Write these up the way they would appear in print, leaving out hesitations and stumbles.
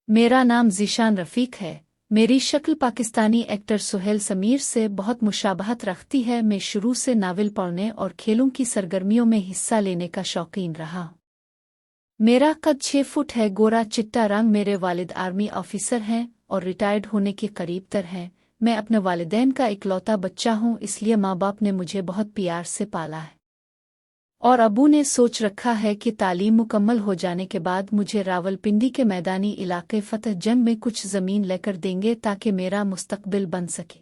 मेरा नाम ज़ीशान रफ़ीक है। मेरी शक्ल पाकिस्तानी एक्टर सुहेल समीर से बहुत मुशाबहत रखती है। मैं शुरू से नावल पढ़ने और खेलों की सरगर्मियों में हिस्सा लेने का शौकीन रहा। मेरा कद 6 फुट है, गोरा चिट्टा रंग। मेरे वालिद आर्मी ऑफिसर हैं और रिटायर्ड होने के करीब तर हैं। मैं अपने वालिदैन का इकलौता बच्चा हूँ, इसलिए माँ बाप ने मुझे बहुत प्यार से पाला है और अबू ने सोच रखा है कि तालीम मुकम्मल हो जाने के बाद मुझे रावलपिंडी के मैदानी इलाके फतह जंग में कुछ ज़मीन लेकर देंगे ताकि मेरा मुस्तकबिल बन सके।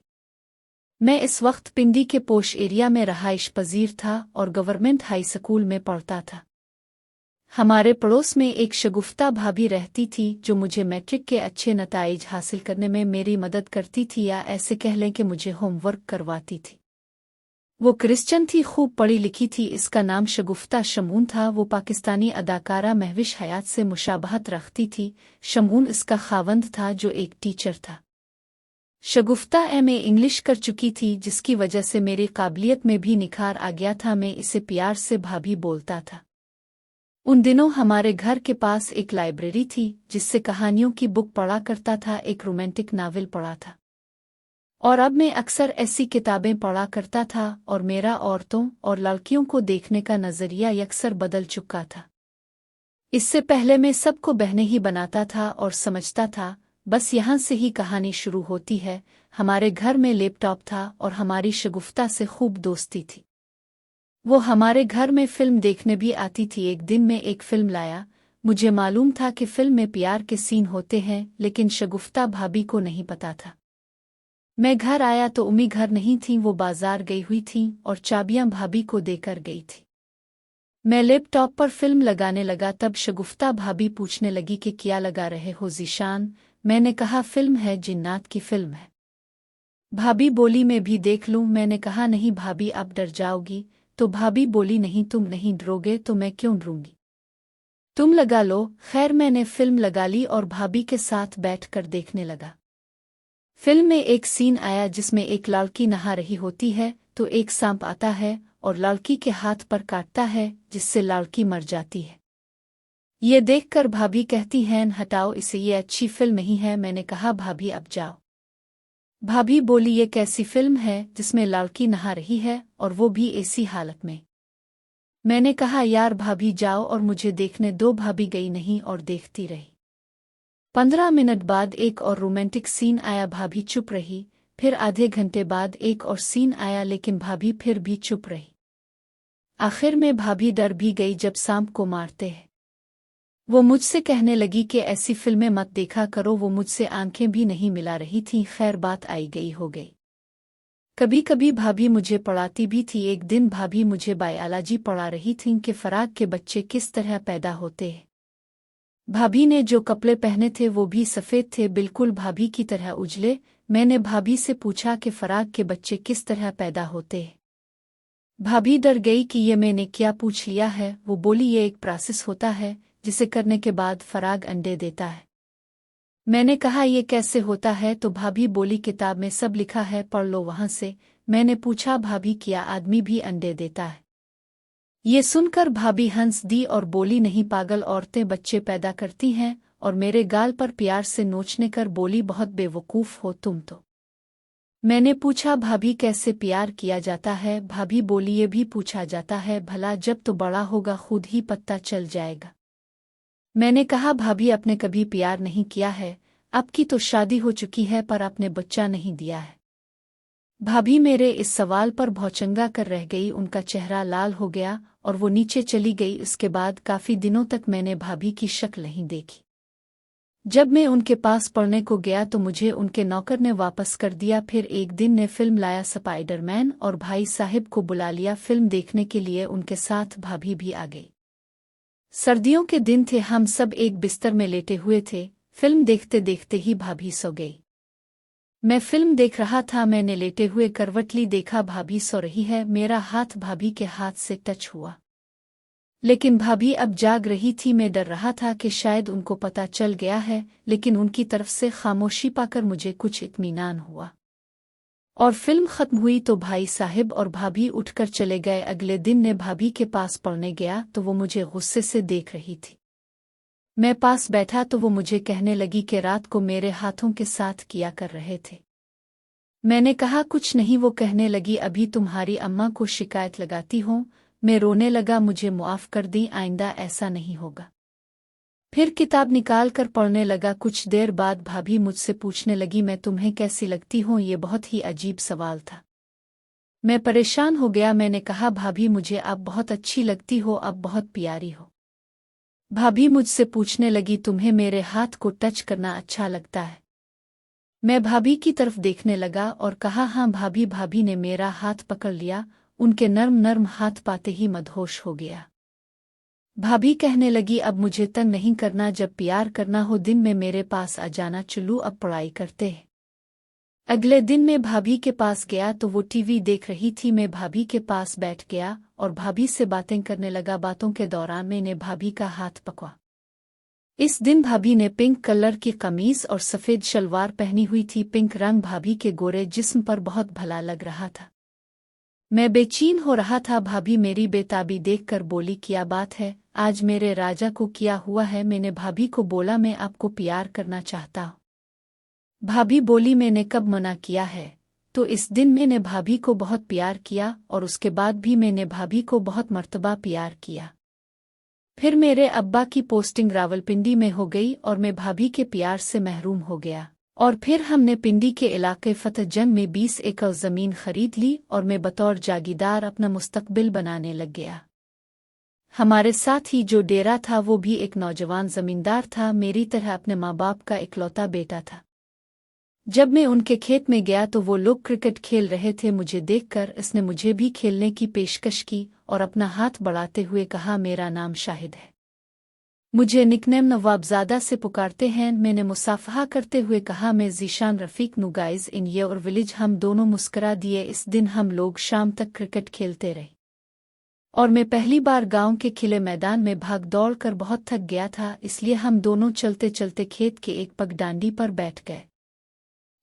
मैं इस वक्त पिंडी के पोश एरिया में रहाइश पजीर था और गवर्नमेंट हाई स्कूल में पढ़ता था। हमारे पड़ोस में एक शगुफ्ता भाभी रहती थी जो मुझे मैट्रिक के अच्छे नताइज हासिल करने में मेरी मदद करती थी, या ऐसे कह लें कि मुझे होमवर्क करवाती थी। वो क्रिश्चियन थी, खूब पढ़ी लिखी थी। इसका नाम शगुफ्ता शमून था। वो पाकिस्तानी अदाकारा महविश हयात से मुशाबहत रखती थी। शमून इसका खावंद था जो एक टीचर था। शगुफ्ता एमए इंग्लिश कर चुकी थी, जिसकी वजह से मेरी काबिलियत में भी निखार आ गया था। मैं इसे प्यार से भाभी बोलता था। उन दिनों हमारे घर के पास एक लाइब्रेरी थी जिससे कहानियों की बुक पढ़ा करता था। एक रोमांटिक नावल पढ़ा था और अब मैं अक्सर ऐसी किताबें पढ़ा करता था और मेरा औरतों और लड़कियों को देखने का नज़रिया यकसर बदल चुका था। इससे पहले मैं सबको बहने ही बनाता था और समझता था बस यहाँ से ही कहानी शुरू होती है। हमारे घर में लैपटॉप था और हमारी शगुफ्ता से खूब दोस्ती थी। वो हमारे घर में फिल्म देखने भी आती थी। एक दिन मैं एक फिल्म लाया। मुझे मालूम था कि फिल्म में प्यार के सीन होते हैं, लेकिन शगुफ्ता भाभी को नहीं पता था। मैं घर आया तो उम्मी घर नहीं थी, वो बाजार गई हुई थी और चाबियां भाभी को देकर गई थी। मैं लैपटॉप पर फिल्म लगाने लगा, तब शगुफ्ता भाभी पूछने लगी कि क्या लगा रहे हो ज़ीशान। मैंने कहा फिल्म है, जिन्नात की फिल्म है। भाभी बोली मैं भी देख लूं। मैंने कहा नहीं भाभी, आप डर जाओगी। तो भाभी बोली नहीं, तुम नहीं डरोगे तो मैं क्यों डरूंगी, तुम लगा लो। खैर मैंने फिल्म लगा ली और भाभी के साथ बैठकर देखने लगा। फिल्म में एक सीन आया जिसमें एक लड़की नहा रही होती है तो एक सांप आता है और लड़की के हाथ पर काटता है, जिससे लड़की मर जाती है। ये देखकर भाभी कहती हैं हटाओ इसे, ये अच्छी फिल्म नहीं है। मैंने कहा भाभी अब जाओ। भाभी बोली ये कैसी फिल्म है जिसमें लड़की नहा रही है और वो भी ऐसी हालत में। मैंने कहा यार भाभी जाओ और मुझे देखने दो। भाभी गई नहीं और देखती रही। 15 मिनट बाद एक और रोमांटिक सीन आया, भाभी चुप रही। फिर आधे घंटे बाद एक और सीन आया, लेकिन भाभी फिर भी चुप रही। आखिर में भाभी डर भी गई जब सांप को मारते हैं। वो मुझसे कहने लगी कि ऐसी फिल्में मत देखा करो। वो मुझसे आंखें भी नहीं मिला रही थीं। खैर बात आई गई हो गई। कभी कभी भाभी मुझे पढ़ाती भी थी। एक दिन भाभी मुझे बायोलॉजी पढ़ा रही थीं कि फराग के बच्चे किस तरह पैदा होते हैं। भाभी ने जो कपड़े पहने थे वो भी सफ़ेद थे, बिल्कुल भाभी की तरह उजले। मैंने भाभी से पूछा कि फराग के बच्चे किस तरह पैदा होते हैं। भाभी डर गई कि ये मैंने क्या पूछ लिया है। वो बोली ये एक प्रोसेस होता है जिसे करने के बाद फराग अंडे देता है। मैंने कहा ये कैसे होता है, तो भाभी बोली किताब में सब लिखा है, पढ़ लो वहाँ से। मैंने पूछा भाभी क्या आदमी भी अंडे देता है? ये सुनकर भाभी हंस दी और बोली नहीं पागल औरतें बच्चे पैदा करती हैं, और मेरे गाल पर प्यार से नोचने कर बोली बहुत बेवकूफ़ हो तुम तो। मैंने पूछा भाभी कैसे प्यार किया जाता है? भाभी बोली ये भी पूछा जाता है, भला जब तो बड़ा होगा खुद ही पता चल जाएगा। मैंने कहा भाभी आपने कभी प्यार नहीं किया है, आपकी तो शादी हो चुकी है पर आपने बच्चा नहीं दिया है। भाभी मेरे इस सवाल पर भौचंगा कर रह गई। उनका चेहरा लाल हो गया और वो नीचे चली गई। उसके बाद काफ़ी दिनों तक मैंने भाभी की शक्ल नहीं देखी। जब मैं उनके पास पढ़ने को गया तो मुझे उनके नौकर ने वापस कर दिया। फिर एक दिन ने फिल्म लाया स्पाइडरमैन और भाई साहिब को बुला लिया फिल्म देखने के लिए। उनके साथ भाभी भी आ गई। सर्दियों के दिन थे, हम सब एक बिस्तर में लेटे हुए थे। फिल्म देखते देखते ही भाभी सो गई। मैं फिल्म देख रहा था। मैंने लेटे हुए करवट ली, देखा भाभी सो रही है। मेरा हाथ भाभी के हाथ से टच हुआ, लेकिन भाभी अब जाग रही थी। मैं डर रहा था कि शायद उनको पता चल गया है, लेकिन उनकी तरफ से खामोशी पाकर मुझे कुछ इत्मीनान हुआ। और फिल्म खत्म हुई तो भाई साहिब और भाभी उठकर चले गए। अगले दिन ने भाभी के पास पढ़ने गया तो वो मुझे गुस्से से देख रही थी। मैं पास बैठा तो वो मुझे कहने लगी कि रात को मेरे हाथों के साथ किया कर रहे थे। मैंने कहा कुछ नहीं। वो कहने लगी अभी तुम्हारी अम्मा को शिकायत लगाती हूँ। मैं रोने लगा, मुझे मुआफ कर दी, आइंदा ऐसा नहीं होगा। फिर किताब निकाल कर पढ़ने लगा। कुछ देर बाद भाभी मुझसे पूछने लगी मैं तुम्हें कैसी लगती हूँ। ये बहुत ही अजीब सवाल था। मैं परेशान हो गया। मैंने कहा भाभी मुझे आप बहुत अच्छी लगती हो, आप बहुत प्यारी हो। भाभी मुझसे पूछने लगी तुम्हें मेरे हाथ को टच करना अच्छा लगता है। मैं भाभी की तरफ देखने लगा और कहा हाँ भाभी। भाभी ने मेरा हाथ पकड़ लिया। उनके नर्म नर्म हाथ पाते ही मदहोश हो गया। भाभी कहने लगी अब मुझे तंग नहीं करना, जब प्यार करना हो दिन में मेरे पास आ जाना, चलू अब पढ़ाई करते हैं। अगले दिन मैं भाभी के पास गया तो वो टीवी देख रही थी। मैं भाभी के पास बैठ गया और भाभी से बातें करने लगा। बातों के दौरान मैंने भाभी का हाथ पकड़ा। इस दिन भाभी ने पिंक कलर की कमीज और सफ़ेद शलवार पहनी हुई थी। पिंक रंग भाभी के गोरे जिस्म पर बहुत भला लग रहा था। मैं बेचैन हो रहा था। भाभी मेरी बेताबी देखकर बोली क्या बात है, आज मेरे राजा को क्या हुआ है। मैंने भाभी को बोला मैं आपको प्यार करना चाहता हूँ। भाभी बोली मैंने कब मना किया है। तो इस दिन मैंने भाभी को बहुत प्यार किया और उसके बाद भी मैंने भाभी को बहुत मर्तबा प्यार किया। फिर मेरे अब्बा की पोस्टिंग रावलपिंडी में हो गई और मैं भाभी के प्यार से महरूम हो गया। और फिर हमने पिंडी के इलाके फतेह जंग में 20 एकड़ ज़मीन खरीद ली और मैं बतौर जागीरदार अपना मुस्तकबिल बनाने लग गया। हमारे साथ ही जो डेरा था वो भी एक नौजवान जमींदार था, मेरी तरह अपने माँ बाप का इकलौता बेटा था। जब मैं उनके खेत में गया तो वो लोग क्रिकेट खेल रहे थे। मुझे देखकर इसने मुझे भी खेलने की पेशकश की और अपना हाथ बढ़ाते हुए कहा मेरा नाम शाहिद है, मुझे निकनेम नवाबजादा से पुकारते हैं। मैंने मुसाफहा करते हुए कहा मैं ज़ीशान रफ़ीक नुगाइज इन योर विलेज। हम दोनों मुस्करा दिए। इस दिन हम लोग शाम तक क्रिकेट खेलते रहे और मैं पहली बार गांव के खिले मैदान में भाग दौड़ कर बहुत थक गया था, इसलिए हम दोनों चलते चलते खेत के एक पगडांडी पर बैठ गए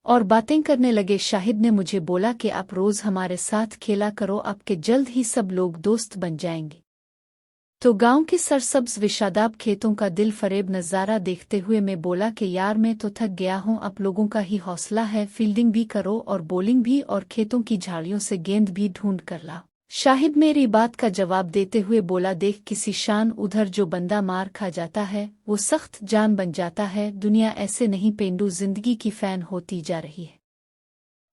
और बातें करने लगे। शाहिद ने मुझे बोला कि आप रोज़ हमारे साथ खेला करो, आपके जल्द ही सब लोग दोस्त बन जाएंगे। तो गांव के सरसब्ज विशादाब खेतों का दिल फरेब नज़ारा देखते हुए मैं बोला कि यार मैं तो थक गया हूँ, आप लोगों का ही हौसला है, फील्डिंग भी करो और बॉलिंग भी और खेतों की झाड़ियों से गेंद भी ढूंढ कर लाओ। शाहिद मेरी बात का जवाब देते हुए बोला देख किसी शान उधर जो बंदा मार खा जाता है वो सख्त जान बन जाता है। दुनिया ऐसे नहीं पेंडू जिंदगी की फैन होती जा रही है।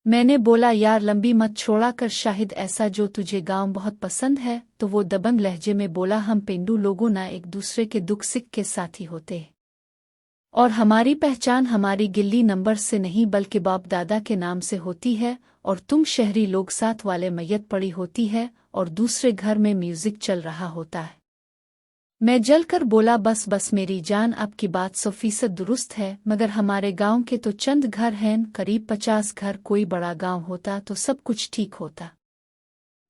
मैंने बोला यार लंबी मत छोड़ा कर शाहिद, ऐसा जो तुझे गांव बहुत पसंद है। तो वो दबंग लहजे में बोला हम पेंडू लोगों ना एक दूसरे के दुख सिख के साथी होते हैं और हमारी पहचान हमारी गिल्ली नंबर से नहीं बल्कि बाप दादा के नाम से होती है। और तुम शहरी लोग साथ वाले मैयत पड़ी होती है और दूसरे घर में म्यूजिक चल रहा होता है। मैं जलकर बोला बस बस मेरी जान, आपकी बात 100% दुरुस्त है, मगर हमारे गांव के तो चंद घर हैं, करीब 50 घर। कोई बड़ा गांव होता तो सब कुछ ठीक होता।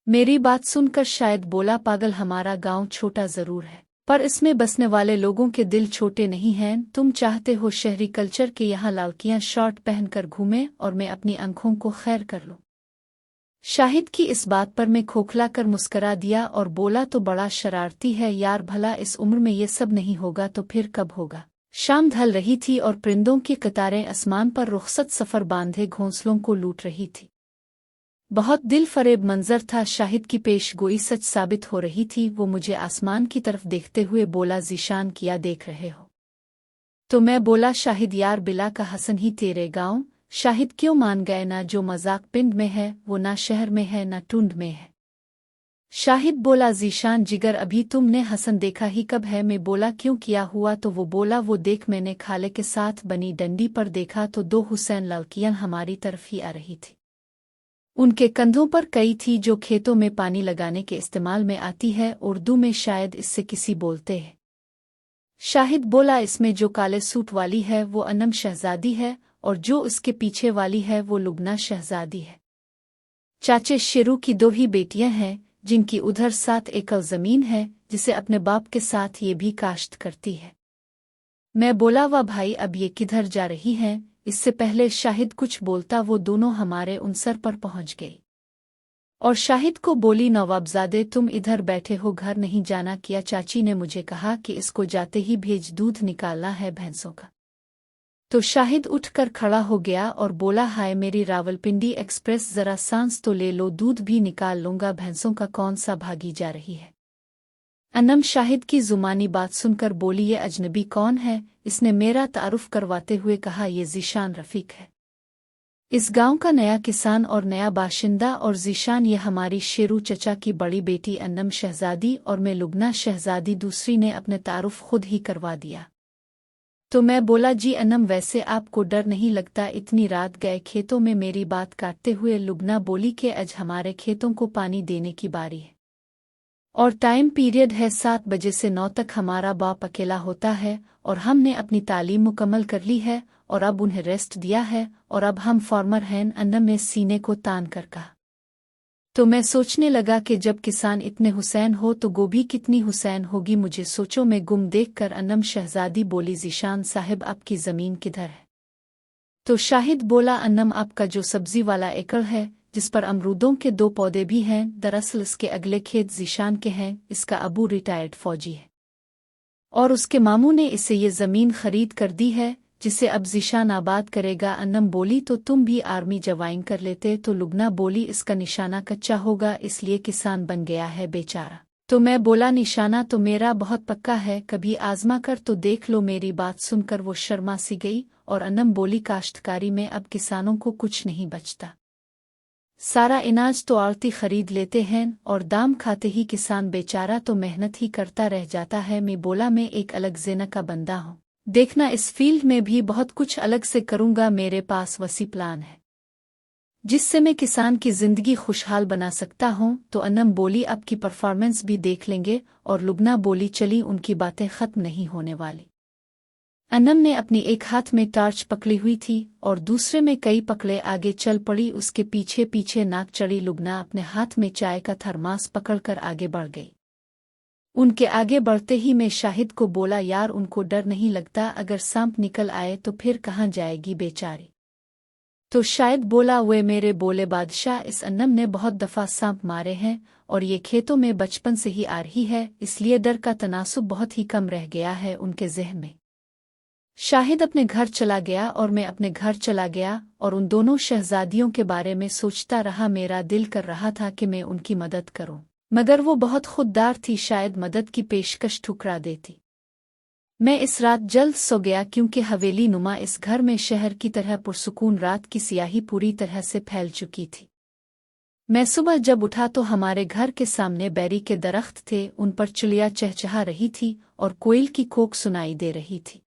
मेरी बात सुनकर शायद बोला पागल, हमारा गांव छोटा जरूर है पर इसमें बसने वाले लोगों के दिल छोटे नहीं हैं। तुम चाहते हो शहरी कल्चर के यहाँ लड़कियां शॉर्ट पहनकर घूमें और मैं अपनी आंखों को खैर कर लूं। शाहिद की इस बात पर मैं खोखला कर मुस्करा दिया और बोला तो बड़ा शरारती है यार, भला इस उम्र में ये सब नहीं होगा तो फिर कब होगा। शाम ढल रही थी और परिंदों की कतारें आसमान पर रुखसत सफर बांधे घोंसलों को लूट रही थी। बहुत दिल फरेब मंजर था। शाहिद की पेशगोई सच साबित हो रही थी। वो मुझे आसमान की तरफ देखते हुए बोला ज़ीशान किया देख रहे हो। तो मैं बोला शाहिद यार बिला का हसन ही तेरे गाँव। शाहिद क्यों मान गए, ना जो मजाक पिंड में है वो ना शहर में है ना टुंड में है। शाहिद बोला ज़ीशान जिगर अभी तुमने हसन देखा ही कब है। मैं बोला क्यों किया हुआ। तो वो बोला वो देख मैंने खाले के साथ बनी डंडी पर देखा तो 2 हुसैन लड़कियां हमारी तरफ ही आ रही थी। उनके कंधों पर कई थी जो खेतों में पानी लगाने के इस्तेमाल में आती है, उर्दू में शायद इससे किसी बोलते हैं। शाहिद बोला इसमें जो काले सूट वाली है वो अनम शहजादी है और जो इसके पीछे वाली है वो लुबना शहजादी है। चाचे शेरू की 2 ही बेटियां हैं जिनकी उधर 7 एकड़ जमीन है जिसे अपने बाप के साथ ये भी काश्त करती है। मैं बोला वाह भाई, अब ये किधर जा रही हैं। इससे पहले शाहिद कुछ बोलता वो दोनों हमारे उन सर पर पहुंच गई और शाहिद को बोली, नवाबजादे तुम इधर बैठे हो, घर नहीं जाना क्या? चाची ने मुझे कहा कि इसको जाते ही भेज, दूध निकालना है भैंसों का। तो शाहिद उठकर खड़ा हो गया और बोला, हाय मेरी रावलपिंडी एक्सप्रेस, जरा सांस तो ले लो, दूध भी निकाल लूंगा, भैंसों का कौन सा भागी जा रही है। अनम शाहिद की जुबानी बात सुनकर बोली, ये अजनबी कौन है? इसने मेरा तारुफ करवाते हुए कहा, ये ज़ीशान रफ़ीक है, इस गांव का नया किसान और नया बाशिंदा। और ज़ीशान ये हमारी शेरू चचा की बड़ी बेटी अनम शहजादी, और मैं लुबना शहजादी दूसरी ने अपने तारुफ खुद ही करवा दिया। तो मैं बोला, जी अनम वैसे आपको डर नहीं लगता, इतनी रात गए खेतों में? मेरी बात काटते हुए लुबना बोली कि आज हमारे खेतों को पानी देने की बारी है और टाइम पीरियड है 7 बजे से 9 तक, हमारा बाप अकेला होता है और हमने अपनी तालीम मुकम्मल कर ली है और अब उन्हें रेस्ट दिया है और अब हम फार्मर हैं। अनम ने सीने को तान कर कहा। तो मैं सोचने लगा कि जब किसान इतने हुसैन हो तो गोभी कितनी हुसैन होगी। मुझे सोचों में गुम देखकर अनम शहजादी बोली, ज़ीशान साहिब आपकी ज़मीन किधर है? तो शाहिद बोला, अनम आपका जो सब्जी वाला एकड़ है जिस पर अमरूदों के 2 पौधे भी हैं, दरअसल इसके अगले खेत ज़ीशान के हैं। इसका अबू रिटायर्ड फौजी है और उसके मामू ने इसे ये ज़मीन खरीद कर दी है जिसे अब ज़ीशान आबाद करेगा। अनम बोली, तो तुम भी आर्मी जवाइन कर लेते? तो लुबना बोली, इसका निशाना कच्चा होगा इसलिए किसान बन गया है बेचारा। तो मैं बोला, निशाना तो मेरा बहुत पक्का है, कभी आजमा कर तो देख लो। मेरी बात सुनकर वो शर्मा सी गई और अनम बोली, काश्तकारी में अब किसानों को कुछ नहीं बचता, सारा अनाज तो आड़ती खरीद लेते हैं और दाम खाते ही किसान बेचारा तो मेहनत ही करता रह जाता है। मैं बोला, मैं एक अलग ज़ेना का बंदा हूँ, देखना इस फील्ड में भी बहुत कुछ अलग से करूँगा, मेरे पास वसी प्लान है जिससे मैं किसान की ज़िंदगी खुशहाल बना सकता हूँ। तो अनम बोली, अब की परफॉर्मेंस भी देख लेंगे। और लुबना बोली, चली, उनकी बातें ख़त्म नहीं होने वाली। अनम ने अपनी एक हाथ में टार्च पकड़ी हुई थी और दूसरे में कई पकड़े आगे चल पड़ी, उसके पीछे पीछे नाक चढ़ी। लुबना अपने हाथ में चाय का थर्मास पकड़कर आगे बढ़ गई। उनके आगे बढ़ते ही मैं शाहिद को बोला, यार उनको डर नहीं लगता? अगर सांप निकल आए तो फिर कहाँ जाएगी बेचारी? तो शायद बोला, वे मेरे बोले बादशाह, इस अनम ने बहुत दफ़ा सांप मारे हैं और ये खेतों में बचपन से ही आ रही है, इसलिए डर का तनासुब बहुत ही कम रह गया है उनके ज़हन में। शाहिद अपने घर चला गया और मैं अपने घर चला गया और उन दोनों शहजादियों के बारे में सोचता रहा। मेरा दिल कर रहा था कि मैं उनकी मदद करूं, मगर वो बहुत खुददार थी, शायद मदद की पेशकश ठुकरा देती। मैं इस रात जल्द सो गया क्योंकि हवेली नुमा इस घर में शहर की तरह पुरसुकून रात की सियाही पूरी तरह से फैल चुकी थी। मैं सुबह जब उठा तो हमारे घर के सामने बेरी के दरख्त थे, उन पर चिड़िया चहचहा रही थी और कोयल की कोक सुनाई दे रही थी।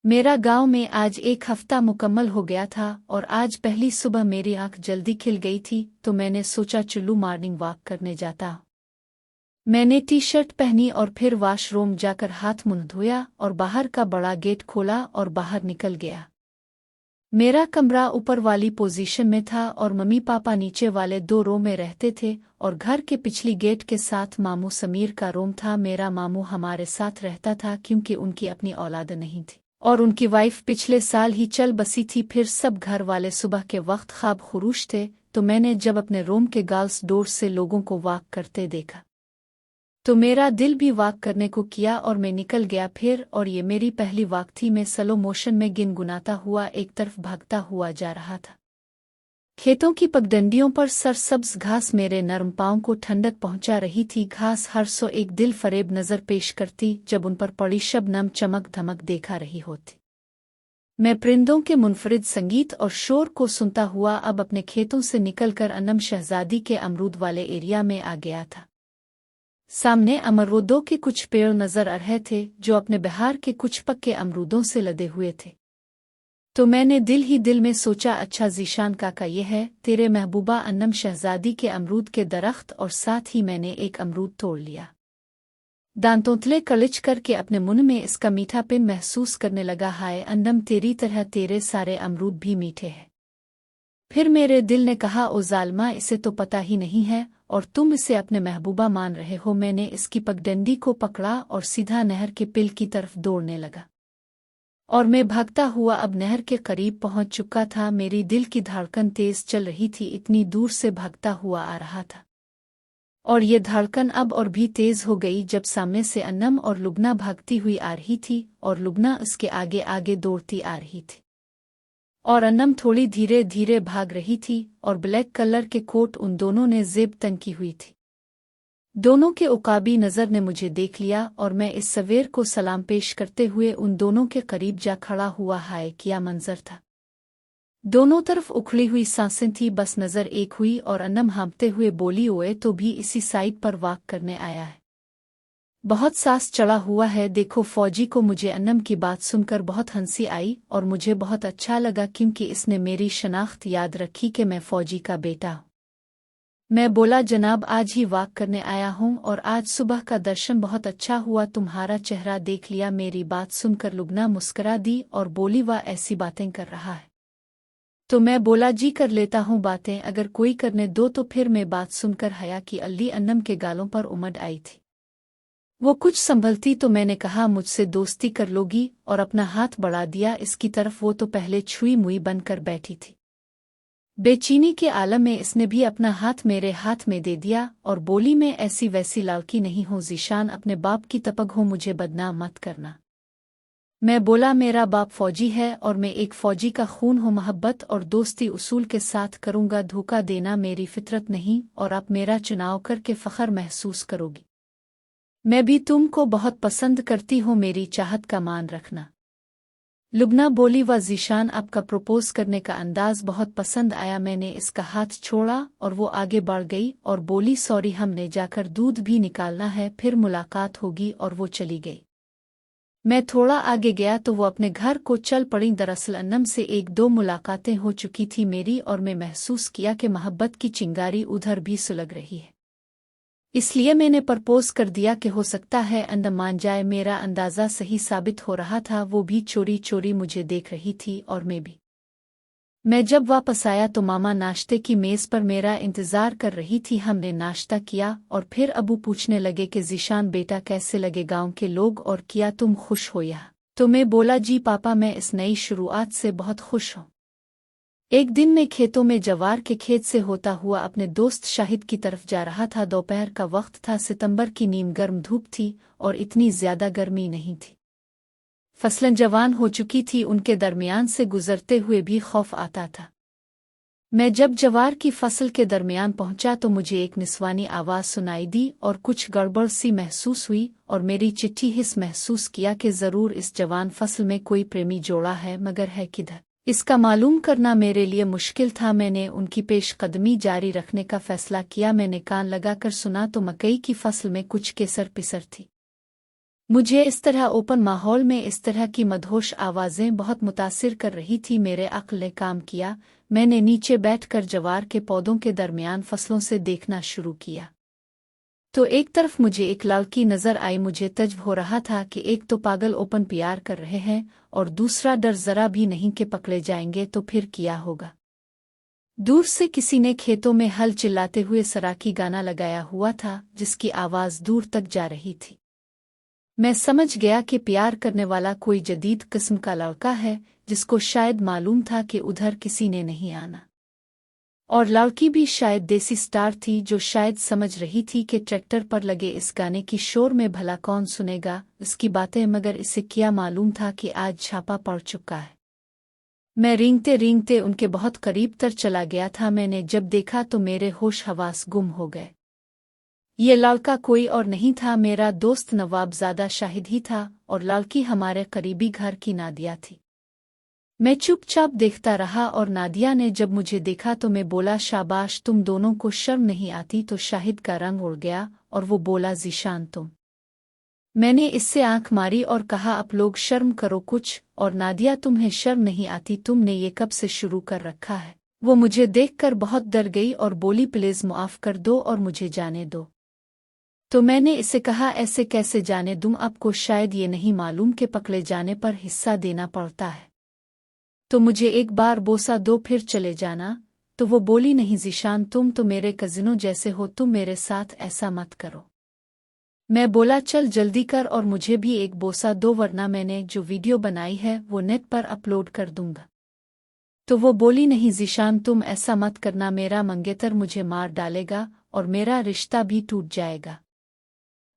मेरा गांव में आज 1 हफ्ता मुकम्मल हो गया था और आज पहली सुबह मेरी आंख जल्दी खिल गई थी, तो मैंने सोचा चलूं मॉर्निंग वॉक करने जाता हूं। मैंने टी-शर्ट पहनी और फिर वॉशरूम जाकर हाथ मुंह धोया और बाहर का बड़ा गेट खोला और बाहर निकल गया। मेरा कमरा ऊपर वाली पोजीशन में था और मम्मी पापा नीचे वाले 2 रो में रहते थे और घर के पिछली गेट के साथ मामू समीर का रूम था। मेरा मामू हमारे साथ रहता था क्योंकि उनकी अपनी औलाद नहीं थी और उनकी वाइफ पिछले साल ही चल बसी थी। फिर सब घर वाले सुबह के वक्त ख्वाब खुरूश थे, तो मैंने जब अपने रूम के गर्ल्स डोर से लोगों को वॉक करते देखा तो मेरा दिल भी वॉक करने को किया और मैं निकल गया फिर। और ये मेरी पहली वॉक थी। मैं स्लो मोशन में गिनगुनाता हुआ एक तरफ भागता हुआ जा रहा था। खेतों की पगडंडियों पर सरसब्ज घास मेरे नरम पांव को ठंडक पहुंचा रही थी। घास हर सो एक दिल फरेब नजर पेश करती जब उन पर पड़ी शबनम चमक धमक देखा रही होती। मैं परिंदों के मुनफरिद संगीत और शोर को सुनता हुआ अब अपने खेतों से निकलकर अनम शहजादी के अमरूद वाले एरिया में आ गया था। सामने अमरूदों के कुछ पेड़ नजर आ रहे थे जो अपने बिहार के कुछ पक्के अमरूदों से लदे हुए थे। तो मैंने दिल ही दिल में सोचा, अच्छा ज़ीशान काका, ये है तेरे महबूबा अनम शहजादी के अमरूद के दरख्त। और साथ ही मैंने एक अमरूद तोड़ लिया। दांतों तले कलिच करके अपने मुंह में इसका मीठापन महसूस करने लगा। हाय अनम, तेरी तरह तेरे सारे अमरूद भी मीठे हैं। फिर मेरे दिल ने कहा, ओ जालमा, इसे तो पता ही नहीं है और तुम इसे अपने महबूबा मान रहे हो। मैंने इसकी पगडंडी को पकड़ा और सीधा नहर के पिल की तरफ दौड़ने लगा। और मैं भागता हुआ अब नहर के करीब पहुंच चुका था। मेरी दिल की धड़कन तेज चल रही थी, इतनी दूर से भागता हुआ आ रहा था। और ये धड़कन अब और भी तेज हो गई जब सामने से अन्नम और लुबना भागती हुई आ रही थी और लुबना उसके आगे आगे दौड़ती आ रही थी। और अन्नम थोड़ी धीरे धीरे भाग रही थी और ब्लैक कलर के कोट उन दोनों ने जेब तंग की हुई थी। दोनों के उकाबी नज़र ने मुझे देख लिया और मैं इस सवेर को सलाम पेश करते हुए उन दोनों के करीब जा खड़ा हुआ। हाय क्या मंजर था! दोनों तरफ उखड़ी हुई सांसें थी, बस नज़र एक हुई और अन्नम हाँफते हुए बोली, ओए तो भी इसी साइड पर वाक करने आया है, बहुत सांस चढ़ा हुआ है, देखो फौजी को। मुझे अन्नम की बात सुनकर बहुत हंसी आई और मुझे बहुत अच्छा लगा क्योंकि इसने मेरी शनाख्त याद रखी कि मैं फौजी का बेटा हूँ। मैं बोला, जनाब आज ही वाक करने आया हूँ और आज सुबह का दर्शन बहुत अच्छा हुआ, तुम्हारा चेहरा देख लिया। मेरी बात सुनकर लुबना मुस्करा दी और बोली, वाह ऐसी बातें कर रहा है। तो मैं बोला, जी कर लेता हूँ बातें, अगर कोई करने दो तो। फिर मैं बात सुनकर हया की अल्ली अन्नम के गालों पर उमड़ आई थी। वो कुछ संभलती तो मैंने कहा, मुझसे दोस्ती कर लोगी, और अपना हाथ बढ़ा दिया इसकी तरफ। वो तो पहले छुई मुई बनकर बैठी थी। बेचैनी के आलम में इसने भी अपना हाथ मेरे हाथ में दे दिया और बोली, मैं ऐसी वैसी लड़की नहीं हूँ ज़ीशान, अपने बाप की तपक हो, मुझे बदनाम मत करना। मैं बोला, मेरा बाप फौजी है और मैं एक फौजी का खून हूँ, मोहब्बत और दोस्ती उसूल के साथ करूँगा, धोखा देना मेरी फितरत नहीं, और आप मेरा चुनाव करके फ़ख्र महसूस करोगी। मैं भी तुमको बहुत पसंद करती हूँ, मेरी चाहत का मान रखना। लुबना बोली, व ज़ीशान आपका प्रपोज करने का अंदाज बहुत पसंद आया। मैंने इसका हाथ छोड़ा और वो आगे बढ़ गई और बोली, सॉरी हमने जाकर दूध भी निकालना है, फिर मुलाकात होगी, और वो चली गई। मैं थोड़ा आगे गया तो वो अपने घर को चल पड़ी। दरअसल अन्नम से एक दो मुलाकातें हो चुकी थी मेरी और मैं महसूस किया कि मोहब्बत की चिंगारी उधर भी सुलग रही है, इसलिए मैंने प्रपोज कर दिया कि हो सकता है अन्नम मान जाए। मेरा अंदाज़ा सही साबित हो रहा था, वो भी चोरी चोरी मुझे देख रही थी और मैं भी। मैं जब वापस आया तो मामा नाश्ते की मेज़ पर मेरा इंतज़ार कर रही थी। हमने नाश्ता किया और फिर अबू पूछने लगे कि ज़ीशान बेटा कैसे लगे गांव के लोग और क्या तुम खुश हो यहाँ? तो मैं बोला, जी पापा मैं इस नई शुरुआत से बहुत खुश हूँ। एक दिन मैं खेतों में जवार के खेत से होता हुआ अपने दोस्त शाहिद की तरफ जा रहा था। दोपहर का वक्त था, सितंबर की नीम गर्म धूप थी और इतनी ज्यादा गर्मी नहीं थी। फसलें जवान हो चुकी थी, उनके दरमियान से गुजरते हुए भी खौफ आता था। मैं जब जवार की फसल के दरमियान पहुंचा तो मुझे एक निस्वानी आवाज़ सुनाई दी और कुछ गड़बड़ सी महसूस हुई और मेरी चिट्ठी हिस्स महसूस किया कि ज़रूर इस जवान फसल में कोई प्रेमी जोड़ा है, मगर है किधर, इसका मालूम करना मेरे लिए मुश्किल था। मैंने उनकी पेशकदमी जारी रखने का फैसला किया। मैंने कान लगाकर सुना तो मकई की फसल में कुछ केसर पिसर थी। मुझे इस तरह ओपन माहौल में इस तरह की मदहोश आवाज़ें बहुत मुतासिर कर रही थी। मेरे अक्ल ने काम किया। मैंने नीचे बैठकर जवार के पौधों के दरमियान फसलों से देखना शुरू किया तो एक तरफ मुझे एक लड़की नजर आई। मुझे तज्ब हो रहा था कि एक तो पागल ओपन प्यार कर रहे हैं और दूसरा डर जरा भी नहीं कि पकड़े जाएंगे तो फिर क्या होगा। दूर से किसी ने खेतों में हल चिल्लाते हुए सराकी गाना लगाया हुआ था जिसकी आवाज़ दूर तक जा रही थी। मैं समझ गया कि प्यार करने वाला कोई जदीद किस्म का लड़का है जिसको शायद मालूम था कि उधर किसी ने नहीं आना, और लड़की भी शायद देसी स्टार थी जो शायद समझ रही थी कि ट्रैक्टर पर लगे इस गाने की शोर में भला कौन सुनेगा इसकी बातें, मगर इसे क्या मालूम था कि आज छापा पड़ चुका है। मैं रेंगते रेंगते उनके बहुत करीब तर चला गया था। मैंने जब देखा तो मेरे होश हवास गुम हो गए। ये लड़का कोई और नहीं था, मेरा दोस्त नवाबजादा शाहिद ही था और लड़की हमारे करीबी घर की नादिया थी। मैं चुपचाप देखता रहा और नादिया ने जब मुझे देखा तो मैं बोला, शाबाश, तुम दोनों को शर्म नहीं आती? तो शाहिद का रंग उड़ गया और वो बोला, ज़ीशान तुम। मैंने इससे आंख मारी और कहा, आप लोग शर्म करो कुछ। और नादिया, तुम्हें शर्म नहीं आती? तुमने ये कब से शुरू कर रखा है? वो मुझे देखकर बहुत डर गई और बोली, प्लीज मुआफ कर दो और मुझे जाने दो। तो मैंने इसे कहा, ऐसे कैसे जाने दूं? आपको शायद ये नहीं मालूम कि पकड़े जाने पर हिस्सा देना पड़ता है। तो मुझे एक बार बोसा दो फिर चले जाना। तो वो बोली, नहीं ज़ीशान, तुम तो मेरे कजिनों जैसे हो, तुम मेरे साथ ऐसा मत करो। मैं बोला चल जल्दी कर और मुझे भी एक बोसा दो वरना मैंने जो वीडियो बनाई है वो नेट पर अपलोड कर दूंगा। तो वो बोली नहीं ज़ीशान तुम ऐसा मत करना, मेरा मंगेतर मुझे मार डालेगा और मेरा रिश्ता भी टूट जाएगा।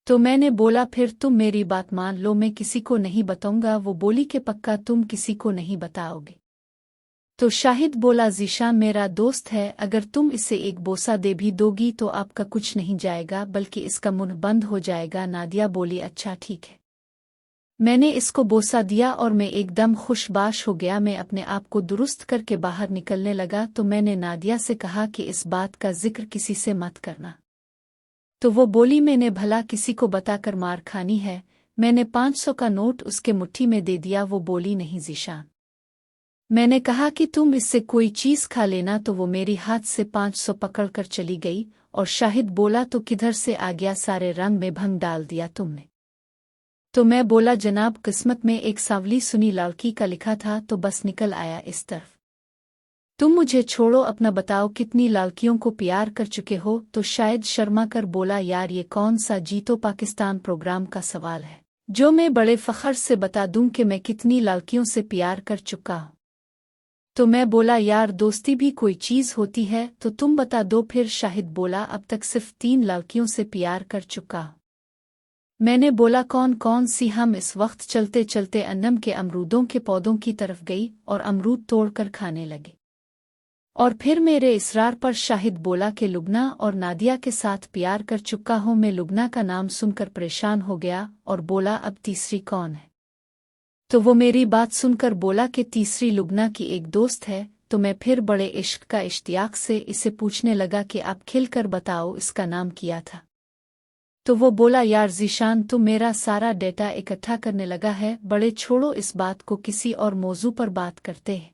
तो मैंने बोला फिर तुम मेरी बात मान लो, मैं किसी को नहीं बताऊंगा। वो बोली कि पक्का तुम किसी को नहीं बताओगे? तो शाहिद बोला ज़ीशान मेरा दोस्त है, अगर तुम इसे एक बोसा दे भी दोगी तो आपका कुछ नहीं जाएगा बल्कि इसका मुंह बंद हो जाएगा। नादिया बोली अच्छा ठीक है। मैंने इसको बोसा दिया और मैं एकदम खुशबाश हो गया। मैं अपने आप को दुरुस्त करके बाहर निकलने लगा तो मैंने नादिया से कहा कि इस बात का जिक्र किसी से मत करना। तो वो बोली मैंने भला किसी को बताकर मार खानी है? मैंने 500 का नोट उसके मुट्ठी में दे दिया। वो बोली नहीं ज़ीशान। मैंने कहा कि तुम इससे कोई चीज़ खा लेना, तो वो मेरी हाथ से 500 पकड़ कर चली गई। और शाहिद बोला तो किधर से आ गया, सारे रंग में भंग डाल दिया तुमने। तो मैं बोला जनाब किस्मत में एक सांवली सुनी लड़की का लिखा था तो बस निकल आया इस तरफ। तुम मुझे छोड़ो, अपना बताओ कितनी लड़कियों को प्यार कर चुके हो? तो शायद शर्मा कर बोला यार ये कौन सा जीतो पाकिस्तान प्रोग्राम का सवाल है जो मैं बड़े फखर से बता दूं कि मैं कितनी लड़कियों से प्यार कर चुका हूं। तो मैं बोला यार दोस्ती भी कोई चीज़ होती है तो तुम बता दो फिर। शाहिद बोला अब तक सिर्फ 3 लड़कियों से प्यार कर चुका हूं। मैंने बोला कौन कौन सी? हम इस वक्त चलते चलते अन्नम के अमरूदों के पौधों की तरफ गई और अमरूद तोड़कर खाने लगे। और फिर मेरे इसरार पर शाहिद बोला कि लुबना और नादिया के साथ प्यार कर चुका हूं। मैं लुबना का नाम सुनकर परेशान हो गया और बोला अब तीसरी कौन है? तो वो मेरी बात सुनकर बोला कि तीसरी लुबना की एक दोस्त है। तो मैं फिर बड़े इश्क का इश्तियाक से इसे पूछने लगा कि आप खिल कर बताओ इसका नाम क्या था? तो वो बोला यार ज़ीशान तुम मेरा सारा डेटा इकट्ठा करने लगा है, बड़े छोड़ो इस बात को, किसी और मौजू पर बात करते हैं।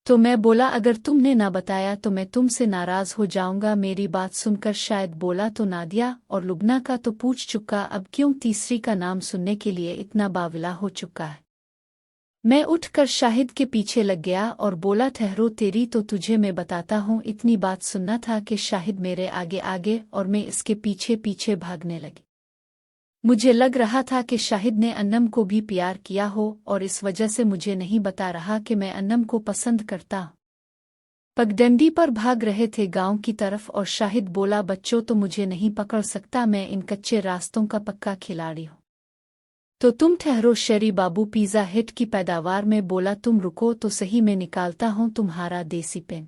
तो मैं बोला अगर तुमने ना बताया तो मैं तुमसे नाराज़ हो जाऊंगा। मेरी बात सुनकर शायद बोला तो नादिया और लुबना का तो पूछ चुका, अब क्यों तीसरी का नाम सुनने के लिए इतना बावला हो चुका है? मैं उठकर शाहिद के पीछे लग गया और बोला ठहरो तेरी तो तुझे मैं बताता हूँ। इतनी बात सुनना था कि शाहिद मेरे आगे आगे और मैं इसके पीछे पीछे भागने लगी। मुझे लग रहा था कि शाहिद ने अन्नम को भी प्यार किया हो और इस वजह से मुझे नहीं बता रहा कि मैं अन्नम को पसंद करता हूं। पगडंडी पर भाग रहे थे गांव की तरफ और शाहिद बोला बच्चों तो मुझे नहीं पकड़ सकता, मैं इन कच्चे रास्तों का पक्का खिलाड़ी हूं। तो तुम ठहरो शेरी बाबू पिज़्ज़ा हिट की पैदावार में बोला तुम रुको तो सही, मैं निकालता हूं तुम्हारा देसी पेन।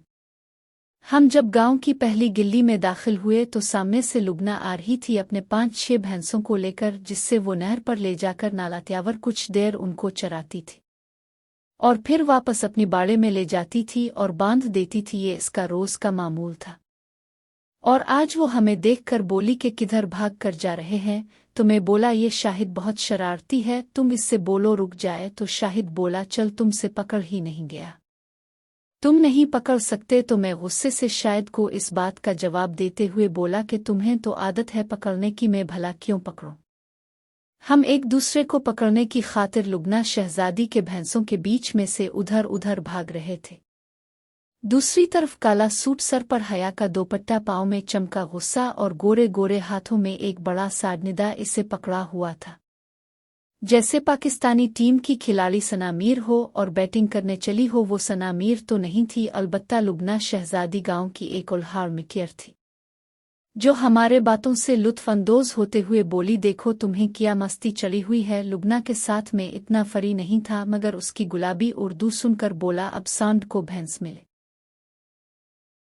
हम जब गांव की पहली गिल्ली में दाखिल हुए तो सामने से लुबना आ रही थी अपने 5-6 भैंसों को लेकर, जिससे वो नहर पर ले जाकर नालात्यावर कुछ देर उनको चराती थी और फिर वापस अपनी बाड़े में ले जाती थी और बांध देती थी। ये इसका रोज का मामूल था। और आज वो हमें देखकर बोली कि किधर भाग कर जा रहे हैं? तो मैं बोला ये शाहिद बहुत शरारती है, तुम इससे बोलो रुक जाए। तो शाहिद बोला चल तुमसे पकड़ ही नहीं गया, तुम नहीं पकड़ सकते। तो मैं गुस्से से शाहिद को इस बात का जवाब देते हुए बोला कि तुम्हें तो आदत है पकड़ने की, मैं भला क्यों पकड़ूं? हम एक दूसरे को पकड़ने की खातिर लुबना शहजादी के भैंसों के बीच में से उधर उधर भाग रहे थे। दूसरी तरफ काला सूट सर पर हया का दोपट्टा, पाँव में चमका गुस्सा और गोरे गोरे हाथों में एक बड़ा साडनिदा इसे पकड़ा हुआ था, जैसे पाकिस्तानी टीम की खिलाड़ी सना मीर हो और बैटिंग करने चली हो। वो सना मीर तो नहीं थी, अलबत्ता लुबना शहजादी गांव की एक उल्हाड़ मिकियर थी जो हमारे बातों से लुत्फ अंदोज होते हुए बोली देखो तुम्हें क्या मस्ती चढ़ी हुई है। लुबना के साथ में इतना फरी नहीं था मगर उसकी गुलाबी उर्दू सुनकर बोला अब सांड को भैंस मिले।